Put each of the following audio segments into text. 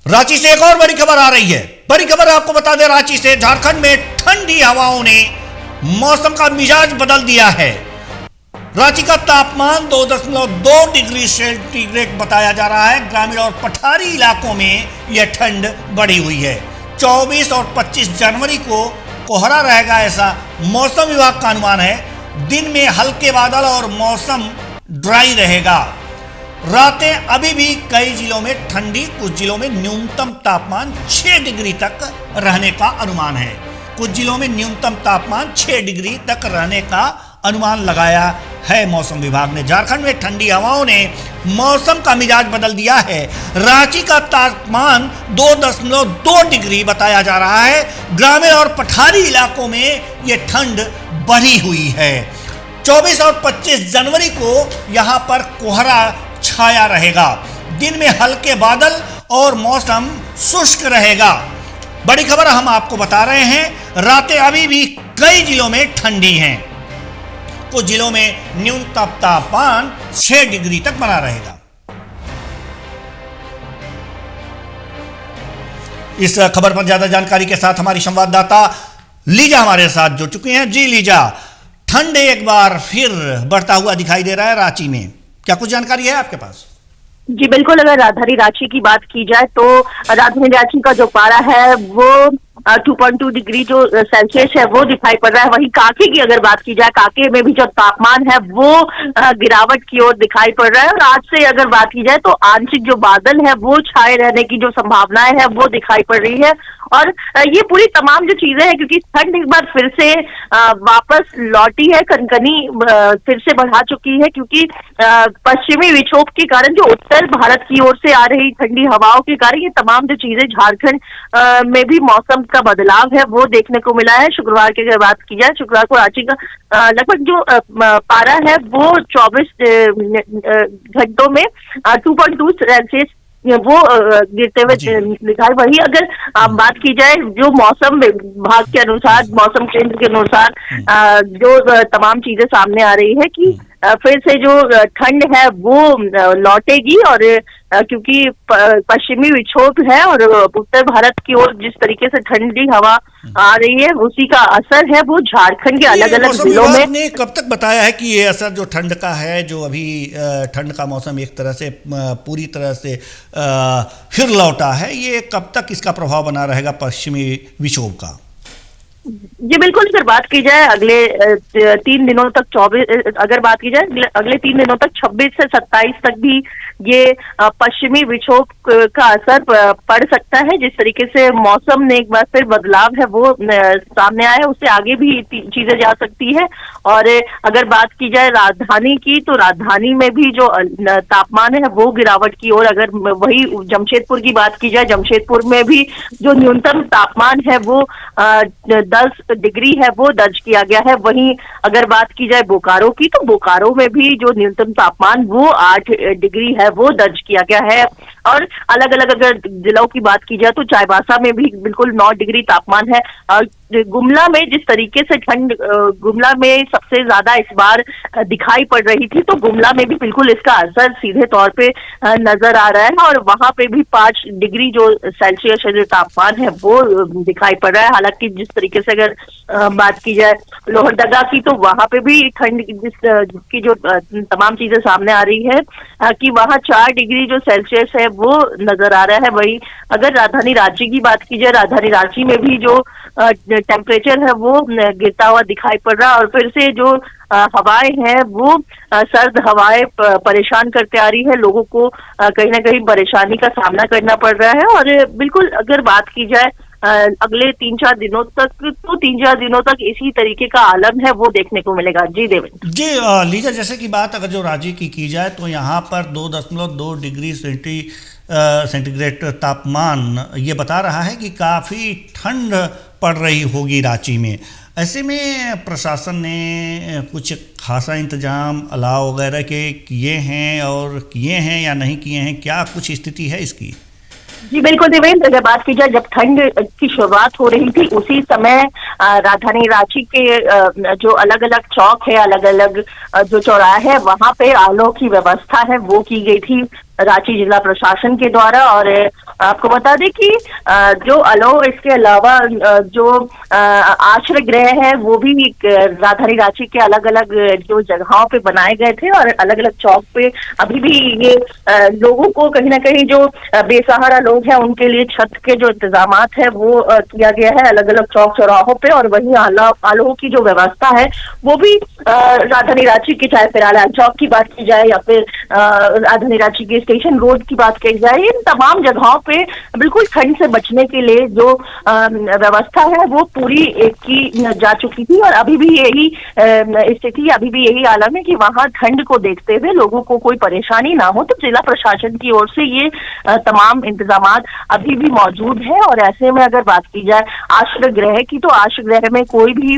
रांची से एक और बड़ी खबर आ रही है। बड़ी खबर आपको बता दें, रांची से झारखंड में ठंडी हवाओं ने मौसम का मिजाज बदल दिया है। रांची का तापमान 2.2 डिग्री सेंटीग्रेड बताया जा रहा है। ग्रामीण और पठारी इलाकों में यह ठंड बढ़ी हुई है। 24 और 25 जनवरी को कोहरा रहेगा, ऐसा मौसम विभाग का अनुमान है। दिन में हल्के बादल और मौसम ड्राई रहेगा। रातें अभी भी कई जिलों में ठंडी, कुछ जिलों में न्यूनतम तापमान 6 डिग्री तक रहने का अनुमान है। कुछ जिलों में न्यूनतम तापमान 6 डिग्री तक रहने का अनुमान लगाया है मौसम विभाग ने। झारखंड में ठंडी हवाओं ने मौसम का मिजाज बदल दिया है। रांची का तापमान 2.2 डिग्री बताया जा रहा है। ग्रामीण और पठारी इलाकों में यह ठंड बढ़ी हुई है। 24 और 25 जनवरी को यहां पर कोहरा छाया रहेगा। दिन में हल्के बादल और मौसम शुष्क रहेगा। बड़ी खबर हम आपको बता रहे हैं, रातें अभी भी कई जिलों में ठंडी हैं। कुछ जिलों में न्यूनतम तापमान 6 डिग्री तक बना रहेगा। इस खबर पर ज्यादा जानकारी के साथ हमारी संवाददाता लीजा हमारे साथ जुड़ चुकी हैं। जी लीजा, ठंड एक बार फिर बढ़ता हुआ दिखाई दे रहा है रांची में, क्या कुछ जानकारी है आपके पास? जी बिल्कुल, अगर राजधानी रांची की बात की जाए तो राजधानी रांची का जो पारा है वो 2.2 डिग्री जो सेल्सियस है वो दिखाई पड़ रहा है। वहीं कांके की अगर बात की जाए, कांके में भी जो तापमान है वो गिरावट की ओर दिखाई पड़ रहा है। और आज से अगर बात की जाए तो आंशिक जो बादल है वो छाए रहने की जो संभावनाएं है वो दिखाई पड़ रही है। और ये पूरी तमाम जो चीजें हैं, क्योंकि ठंड एक बार फिर से वापस लौटी है, कनकनी फिर से बढ़ा चुकी है, क्योंकि पश्चिमी विक्षोभ के कारण जो उत्तर भारत की ओर से आ रही ठंडी हवाओं के कारण ये तमाम जो चीजें झारखंड में भी मौसम का बदलाव है वो देखने को मिला है। शुक्रवार की अगर बात की जाए, शुक्रवार को रांची का लगभग जो पारा है वो 24 घंटों में 2.2 सेल्सियस वो गिरते हुए दिखाई। वही अगर बात की जाए जो मौसम विभाग के अनुसार, मौसम केंद्र के अनुसार जो तमाम चीजें सामने आ रही है कि फिर से जो ठंड है वो लौटेगी। और क्योंकि पश्चिमी विक्षोभ है और उत्तर भारत की ओर जिस तरीके से ठंडी हवा आ रही है उसी का असर है वो झारखंड के अलग अलग जिलों में। ने कब तक बताया है कि ये असर जो ठंड का है, जो अभी ठंड का मौसम एक तरह से पूरी तरह से फिर लौटा है, ये कब तक इसका प्रभाव बना रहेगा पश्चिमी विक्षोभ का? जी बिल्कुल, अगर बात की जाए अगले 3 दिनों तक, अगर बात की जाए अगले 3 दिनों तक 26 से 27 तक भी ये पश्चिमी विक्षोभ का असर पड़ सकता है। जिस तरीके से मौसम में एक बार फिर बदलाव है वो सामने आया है, उससे आगे भी चीजें जा सकती है। और अगर बात की जाए राजधानी की, तो राजधानी में भी जो तापमान है वो गिरावट की ओर। अगर वही जमशेदपुर की बात की जाए, जमशेदपुर में भी जो न्यूनतम तापमान है वो 10 डिग्री है वो दर्ज किया गया है। वहीं अगर बात की जाए बोकारो की, तो बोकारो में भी जो न्यूनतम तापमान वो 8 डिग्री है वो दर्ज किया गया है। और अलग अलग अगर जिलों की बात की जाए तो चाईबासा में भी बिल्कुल 9 डिग्री तापमान है। और गुमला में जिस तरीके से ठंड गुमला में सबसे ज्यादा इस बार दिखाई पड़ रही थी, तो गुमला में भी बिल्कुल इसका असर सीधे तौर पे नजर आ रहा है। और वहां पे भी 5 डिग्री जो सेल्सियस जो तापमान है वो दिखाई पड़ रहा है। हालांकि जिस तरीके से अगर बात की जाए लोहरदगा की, तो वहां पे भी ठंड की जो तमाम चीजें सामने आ रही है कि वहां 4 डिग्री जो सेल्सियस है वो नजर आ रहा है। वही अगर राजधानी रांची की बात की जाए, राजधानी रांची में भी जो टेम्परेचर है वो गिरता हुआ दिखाई पड़ रहा है। और फिर से जो हवाएं हैं वो सर्द हवाएं परेशान करते आ रही है, लोगों को कहीं ना कहीं परेशानी का सामना करना पड़ रहा है। और बिल्कुल अगर बात की जाए अगले 3-4 दिनों तक, तो 3-4 दिनों तक इसी तरीके का आलम है वो देखने को मिलेगा। जी देवेंद्र जी। लीजा, जैसे कि बात अगर जो रांची की जाए तो यहाँ पर 2.2 डिग्री सेंटीग्रेड तापमान ये बता रहा है कि काफ़ी ठंड पड़ रही होगी रांची में। ऐसे में प्रशासन ने कुछ खासा इंतजाम अलाव वगैरह के किए हैं, और किए हैं या नहीं किए हैं, क्या कुछ स्थिति है इसकी? जी बिल्कुल देवेंद्र, अगर बात की जाए जब ठंड की शुरुआत हो रही थी उसी समय राजधानी रांची के जो अलग अलग चौक है, अलग अलग जो चौराहे है, वहां पे आलो की व्यवस्था है वो की गई थी। रांची जिला प्रशासन के द्वारा। और आपको बता दें कि जो अलाव इसके अलावा जो आश्रय गृह है वो भी राजधानी रांची के अलग अलग जो जगहों पे बनाए गए थे और अलग अलग चौक पे अभी भी ये लोगों को कहीं ना कहीं जो बेसहारा लोग हैं उनके लिए छत के जो इंतजामात है वो किया गया है अलग अलग चौक चौराहों पे। और वहीं आलों की जो व्यवस्था है वो भी राजधानी रांची की, चाहे फिर आला चौक की बात की जाए या फिर राजधानी रांची के स्टेशन रोड की बात की जाए, इन तमाम जगहों पे बिल्कुल ठंड से बचने के लिए जो व्यवस्था है वो पूरी की जा चुकी थी। और अभी भी यही स्थिति, अभी भी यही आलम है कि वहां ठंड को देखते हुए लोगों को कोई परेशानी ना हो, तो जिला प्रशासन की ओर से ये तमाम इंतजामात अभी भी मौजूद है। और ऐसे में अगर बात की जाए आश्रय गृह की, तो आश्रय गृह में कोई भी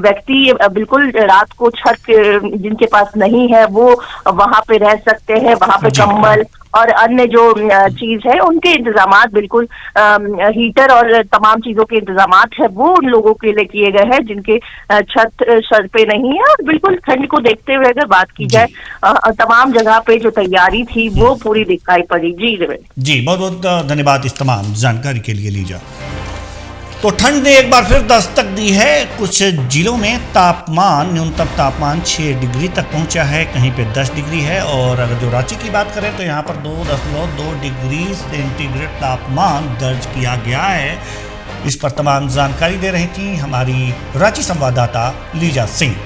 व्यक्ति बिल्कुल रात को छत जिनके पास नहीं है वो वहां पे रह सकते हैं। वहां पे कंबल और अन्य जो चीज है उनके इंतजामात बिल्कुल हीटर और तमाम चीजों के इंतजामात है वो उन लोगों के लिए किए गए हैं जिनके छत सर पे नहीं है। और बिल्कुल ठंड को देखते हुए अगर बात की जाए तमाम जगह पे जो तैयारी थी वो पूरी दिखाई पड़ी। जी जी, बहुत बहुत धन्यवाद इस तमाम जानकारी के लिए लीजा। तो ठंड ने एक बार फिर दस्तक दी है। कुछ जिलों में न्यूनतम तापमान 6 डिग्री तक पहुंचा है, कहीं पे 10 डिग्री है। और अगर जो रांची की बात करें तो यहाँ पर 2.2 डिग्री सेंटीग्रेड तापमान दर्ज किया गया है। इस पर तमाम जानकारी दे रही थी हमारी रांची संवाददाता लीजा सिंह।